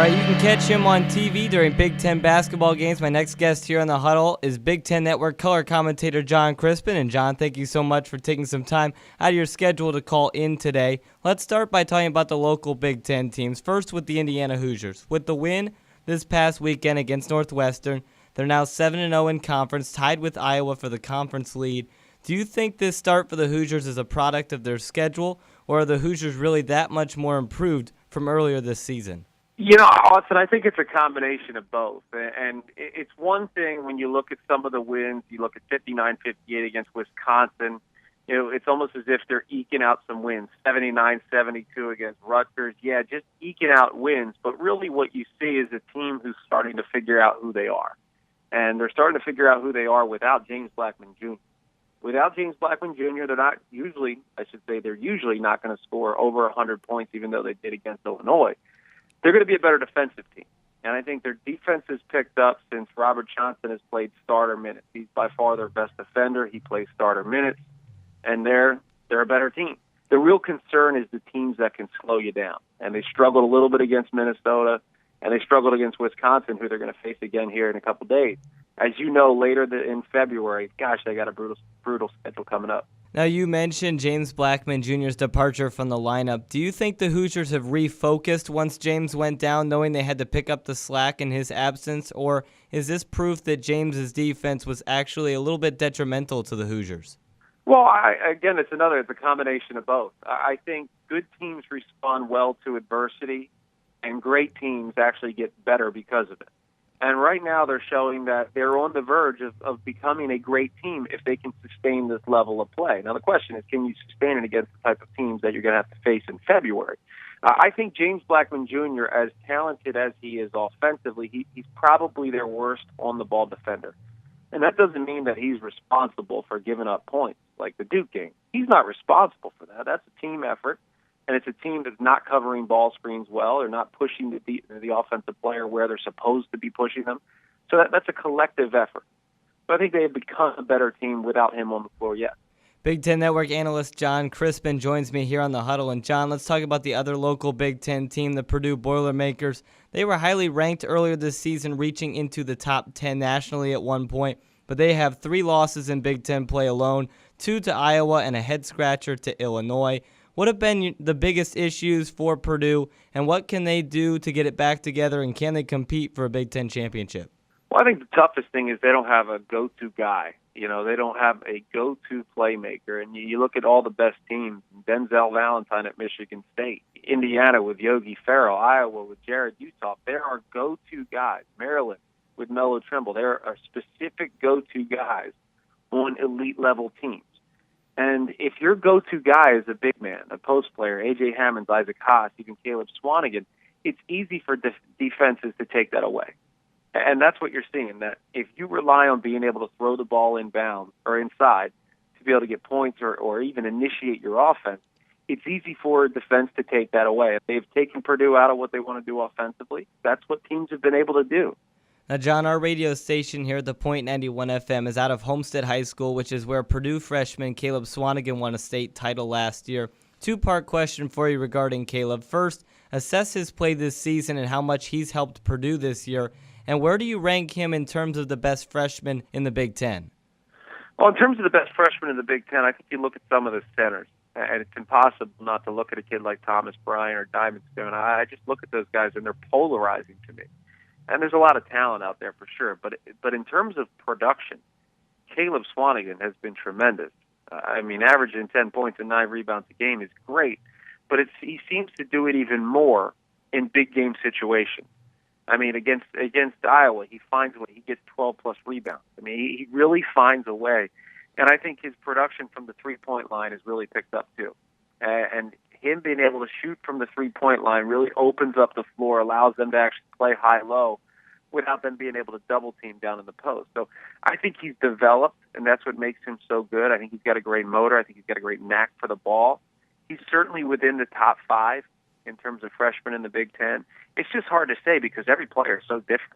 right, you can catch him on TV during Big Ten basketball games. My next guest here on The Huddle is Big Ten Network color commentator John Crispin. And John, thank you so much for taking some time out of your schedule to call in today. Let's start by talking about the local Big Ten teams. First with the Indiana Hoosiers. With the win this past weekend against Northwestern, they're now 7-0 in conference, tied with Iowa for the conference lead. Do you think this start for the Hoosiers is a product of their schedule, or are the Hoosiers really that much more improved from earlier this season? Austin, I think it's a combination of both. And it's one thing when you look at some of the wins, you look at 59-58 against Wisconsin, it's almost as if they're eking out some wins, 79-72 against Rutgers. Yeah, just eking out wins. But really what you see is a team who's starting to figure out who they are. And they're starting to figure out who they are without James Blackman Jr. Without James Blackman Jr., they're usually not going to score over 100 points, even though they did against Illinois. They're going to be a better defensive team. And I think their defense has picked up since Robert Johnson has played starter minutes. He's by far their best defender. He plays starter minutes, and they're a better team. The real concern is the teams that can slow you down. And they struggled a little bit against Minnesota, and they struggled against Wisconsin, who they're going to face again here in a couple days. As you know, later in February, they got a brutal schedule coming up. Now, you mentioned James Blackman Jr.'s departure from the lineup. Do you think the Hoosiers have refocused once James went down, knowing they had to pick up the slack in his absence? Or is this proof that James's defense was actually a little bit detrimental to the Hoosiers? Well, it's a combination of both. I think good teams respond well to adversity, and great teams actually get better because of it. And right now they're showing that they're on the verge of becoming a great team if they can sustain this level of play. Now the question is, can you sustain it against the type of teams that you're going to have to face in February? I think James Blackman Jr., as talented as he is offensively, he's probably their worst on-the-ball defender. And that doesn't mean that he's responsible for giving up points like the Duke game. He's not responsible for that. That's a team effort. And it's a team that's not covering ball screens well or not pushing the offensive player where they're supposed to be pushing them. So that's a collective effort. But I think they have become a better team without him on the floor yet. Big Ten Network analyst John Crispin joins me here on The Huddle. And John, let's talk about the other local Big Ten team, the Purdue Boilermakers. They were highly ranked earlier this season, reaching into the top 10 nationally at one point. But they have 3 losses in Big Ten play alone, 2 to Iowa and a head-scratcher to Illinois. What have been the biggest issues for Purdue, and what can they do to get it back together, and can they compete for a Big Ten championship? Well, I think the toughest thing is they don't have a go-to guy. They don't have a go-to playmaker. And you look at all the best teams, Denzel Valentine at Michigan State, Indiana with Yogi Ferrell, Iowa with Jared Uthoff. There are go-to guys. Maryland with Melo Trimble. There are specific go-to guys on elite-level teams. And if your go-to guy is a big man, a post player, A.J. Hammonds, Isaac Haas, even Caleb Swanigan, it's easy for defenses to take that away. And that's what you're seeing, that if you rely on being able to throw the ball inbound or inside to be able to get points or even initiate your offense, it's easy for a defense to take that away. They've taken Purdue out of what they want to do offensively. That's what teams have been able to do. Now, John, our radio station here at the Point 91 FM is out of Homestead High School, which is where Purdue freshman Caleb Swanigan won a state title last year. 2-part question for you regarding Caleb. First, assess his play this season and how much he's helped Purdue this year. And where do you rank him in terms of the best freshmen in the Big Ten? Well, in terms of the best freshmen in the Big Ten, I think you look at some of the centers. And it's impossible not to look at a kid like Thomas Bryant or Diamond Stone. I just look at those guys, and they're polarizing to me. And there's a lot of talent out there for sure. But in terms of production, Caleb Swanigan has been tremendous. Averaging 10 points and 9 rebounds a game is great. But he seems to do it even more in big game situations. Against Iowa, he finds a way. He gets 12-plus rebounds. He really finds a way. And I think his production from the three-point line has really picked up too. And him being able to shoot from the three-point line really opens up the floor, allows them to actually play high-low without them being able to double-team down in the post. So I think he's developed, and that's what makes him so good. I think he's got a great motor. I think he's got a great knack for the ball. He's certainly within the top 5 in terms of freshmen in the Big Ten. It's just hard to say because every player is so different.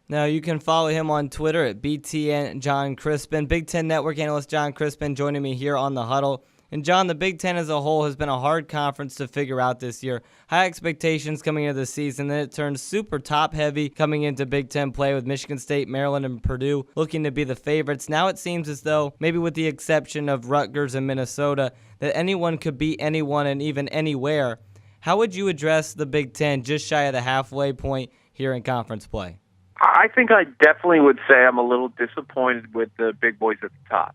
Now, you can follow him on Twitter at BTN John Crispin. Big Ten Network analyst John Crispin joining me here on The Huddle. And John, the Big Ten as a whole has been a hard conference to figure out this year. High expectations coming into the season, then it turned super top-heavy coming into Big Ten play with Michigan State, Maryland, and Purdue looking to be the favorites. Now it seems as though, maybe with the exception of Rutgers and Minnesota, that anyone could beat anyone and even anywhere. How would you address the Big Ten just shy of the halfway point here in conference play? I think I definitely would say I'm a little disappointed with the big boys at the top.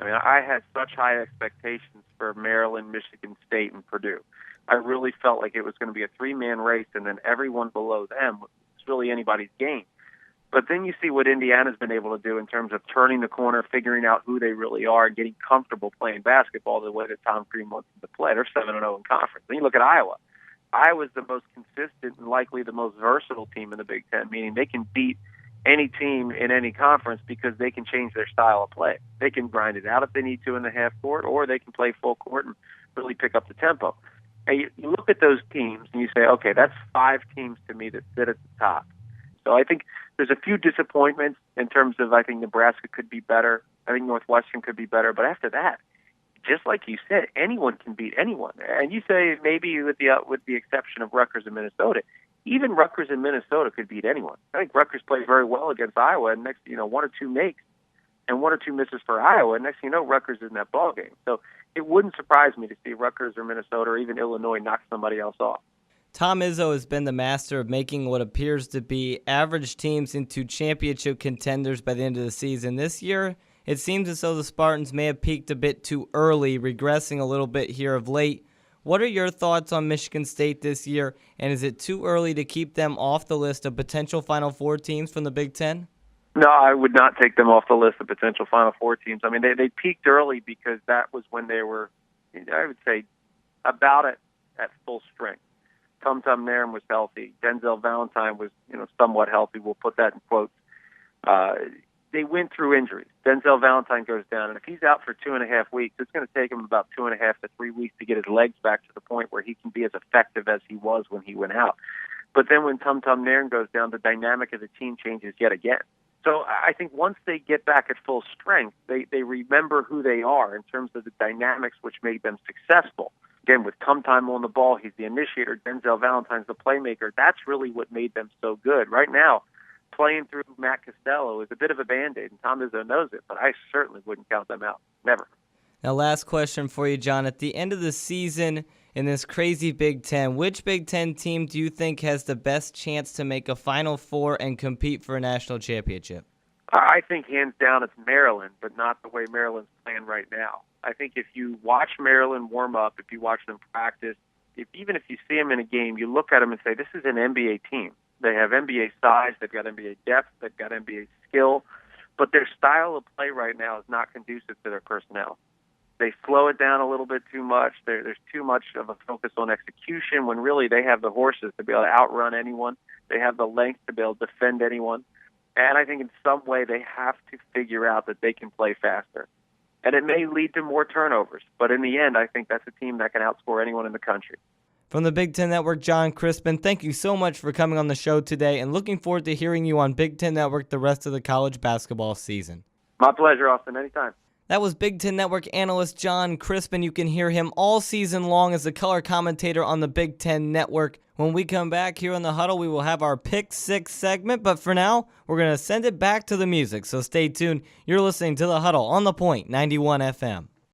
I mean, I had such high expectations for Maryland, Michigan State, and Purdue. I really felt like it was going to be a three-man race, and then everyone below them was really anybody's game. But then you see what Indiana's been able to do in terms of turning the corner, figuring out who they really are, and getting comfortable playing basketball the way that Tom Crean wants them to play. They're 7-0 in conference. Then you look at Iowa. Iowa's the most consistent and likely the most versatile team in the Big Ten, meaning they can beat any team in any conference because they can change their style of play. They can grind it out if they need to in the half court, or they can play full court and really pick up the tempo. And you look at those teams and you say, okay, that's 5 teams to me that sit at the top. So I think there's a few disappointments in terms of I think Nebraska could be better. I think Northwestern could be better. But after that, just like you said, anyone can beat anyone. And you say maybe with the exception of Rutgers and Minnesota, even Rutgers and Minnesota could beat anyone. I think Rutgers plays very well against Iowa, and next, 1 or 2 makes and 1 or 2 misses for Iowa, and next thing you know, Rutgers is in that ballgame. So it wouldn't surprise me to see Rutgers or Minnesota or even Illinois knock somebody else off. Tom Izzo has been the master of making what appears to be average teams into championship contenders by the end of the season. This year, it seems as though the Spartans may have peaked a bit too early, regressing a little bit here of late. What are your thoughts on Michigan State this year, and is it too early to keep them off the list of potential Final Four teams from the Big Ten? No, I would not take them off the list of potential Final Four teams. I mean, they peaked early because that was when they were, I would say, about at full strength. Tum Nairn was healthy. Denzel Valentine was, somewhat healthy. We'll put that in quotes. They went through injuries. Denzel Valentine goes down, and if he's out for 2.5 weeks, it's going to take him about 2.5 to 3 weeks to get his legs back to the point where he can be as effective as he was when he went out. But then when Tum Nairn goes down, the dynamic of the team changes yet again. So I think once they get back at full strength, they remember who they are in terms of the dynamics which made them successful. Again, with Tum on the ball, he's the initiator. Denzel Valentine's the playmaker. That's really what made them so good. Right now, playing through Matt Costello is a bit of a Band-Aid, and Tom Izzo knows it, but I certainly wouldn't count them out. Never. Now, last question for you, John. At the end of the season in this crazy Big Ten, which Big Ten team do you think has the best chance to make a Final Four and compete for a national championship? I think hands down it's Maryland, but not the way Maryland's playing right now. I think if you watch Maryland warm up, if you watch them practice, even if you see them in a game, you look at them and say, this is an NBA team. They have NBA size, they've got NBA depth, they've got NBA skill, but their style of play right now is not conducive to their personnel. They slow it down a little bit too much. There's too much of a focus on execution when really they have the horses to be able to outrun anyone. They have the length to be able to defend anyone. And I think in some way they have to figure out that they can play faster. And it may lead to more turnovers, but in the end, I think that's a team that can outscore anyone in the country. From the Big Ten Network, John Crispin, thank you so much for coming on the show today, and looking forward to hearing you on Big Ten Network the rest of the college basketball season. My pleasure, Austin. Anytime. That was Big Ten Network analyst John Crispin. You can hear him all season long as a color commentator on the Big Ten Network. When we come back here on The Huddle, we will have our Pick 6 segment, but for now, we're going to send it back to the music, so stay tuned. You're listening to The Huddle on The Point, 91 FM.